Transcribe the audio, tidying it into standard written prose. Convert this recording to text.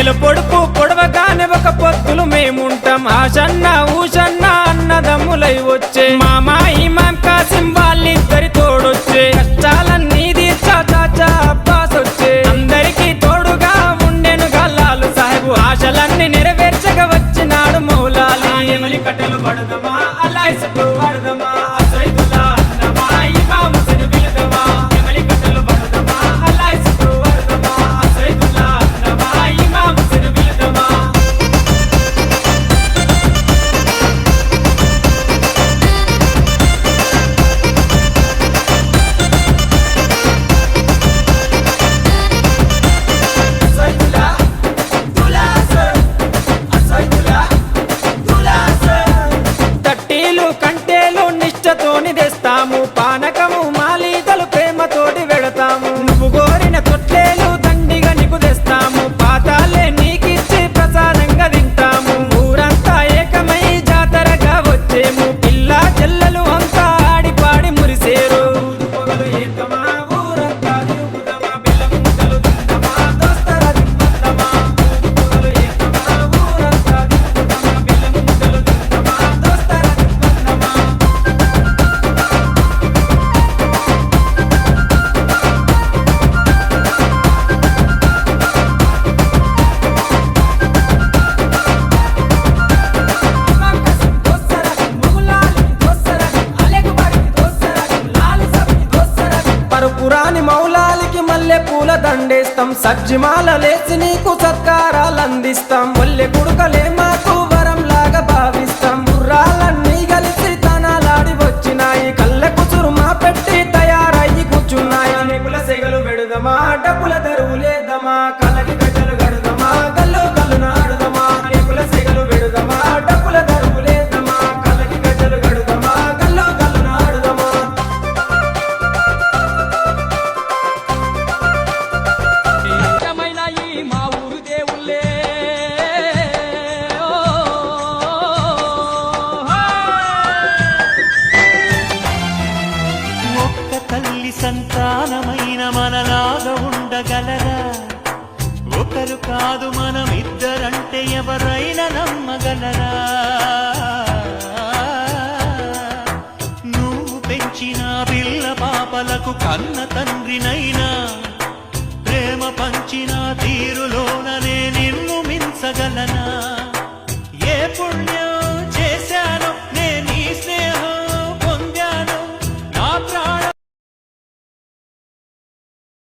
నెల పొడుపు పొడవగానే ఒక పొత్తులు మేముంటాం ఆషన్న ఊషన్న అన్నదమ్ములై వచ్చే మామా ఇమాం కాసిం వాళ్ళిద్దరి తోడొచ్చే కష్టాలన్నీ తీర్చా చాచా అబ్బాస్ వచ్చే అందరికీ తోడుగా ఉండెను గల్లాలు సాహెబు ఆశలన్నీ నెరవేర్చగా వచ్చినాడు మౌలాలి ఎమలి కట్టెలు పడదమా అల్లాయిసకు పడదమా అసైదుల్లా అన్నమా ఇమాం హుస్సేన్ బిలదమా ఎమలి కట్టెలు పడదమా అల్లాయిసకు పడదమా అసైదుల్లా అన్నమా ఇమాం హుస్సేన్ బిలదమా తట్టీలు కంటేలు నిష్టతోని తెస్తాము పానకము మాలీదలు ప్రేమతోటి వెడతాము నువ్వు కోరిన తొట్లేలు దండిగా నీకు తెస్తాము పాతాలే నీకిచ్చి ప్రసాదంగా తింటాము ఊరంతా ఏకమై జాతరగా వచ్చేము పిల్ల చెల్లెలు అంతా ఆడి పాడి మురిసేరు పొగలు ఏకమా ఊరంతా తిరుగుదమా బెల్లం ముద్దలు తిందమా దోస్తర దింపద్దమా పొగలు ఏకమా ఊరంతా తిరుగుదమా బెల్లం ముద్దలు తిందమా దోస్తర దింపద్దమా పరుపురాని మౌలాలికి మల్లె పూల దండేస్తాం సజ్జిమాల లేచి నీకు సత్కారాలు అందిస్తాం మల్లె కుడుకలే మాకు వరం లాగా భావిస్తాం గుర్రాలన్నీ కలిసి తనాలాడి వచ్చినాయి కళ్ళ కుసురు మా పెట్టి తయారయ్యి కూర్చున్నాయి నిపుల సెగలు పెడదమా డబ్బుల తెరువులేదమా కళ్ళకి గజ్జలు గడదమా గల్లు గల్లు నాడుదమా నిపుల సెగలు పెడదమా డబ్బుల తెరువులేదమా కళ్ళకి గజ్జలు గడదమా గల్లు గల్లు నాడుదమా ఇష్టమైన ఈ మా ఊరు దేవుళ్ళే ఒక్క తల్లి సంతానమైన మనలాగా ఉండగలరా ఒకరు కాదు మనమిద్దరంటే ఎవరైనా నమ్మగలరా నువ్వు పెంచిన పిల్ల పాపలకు కన్న తండ్రినైనా ప్రేమ పంచిన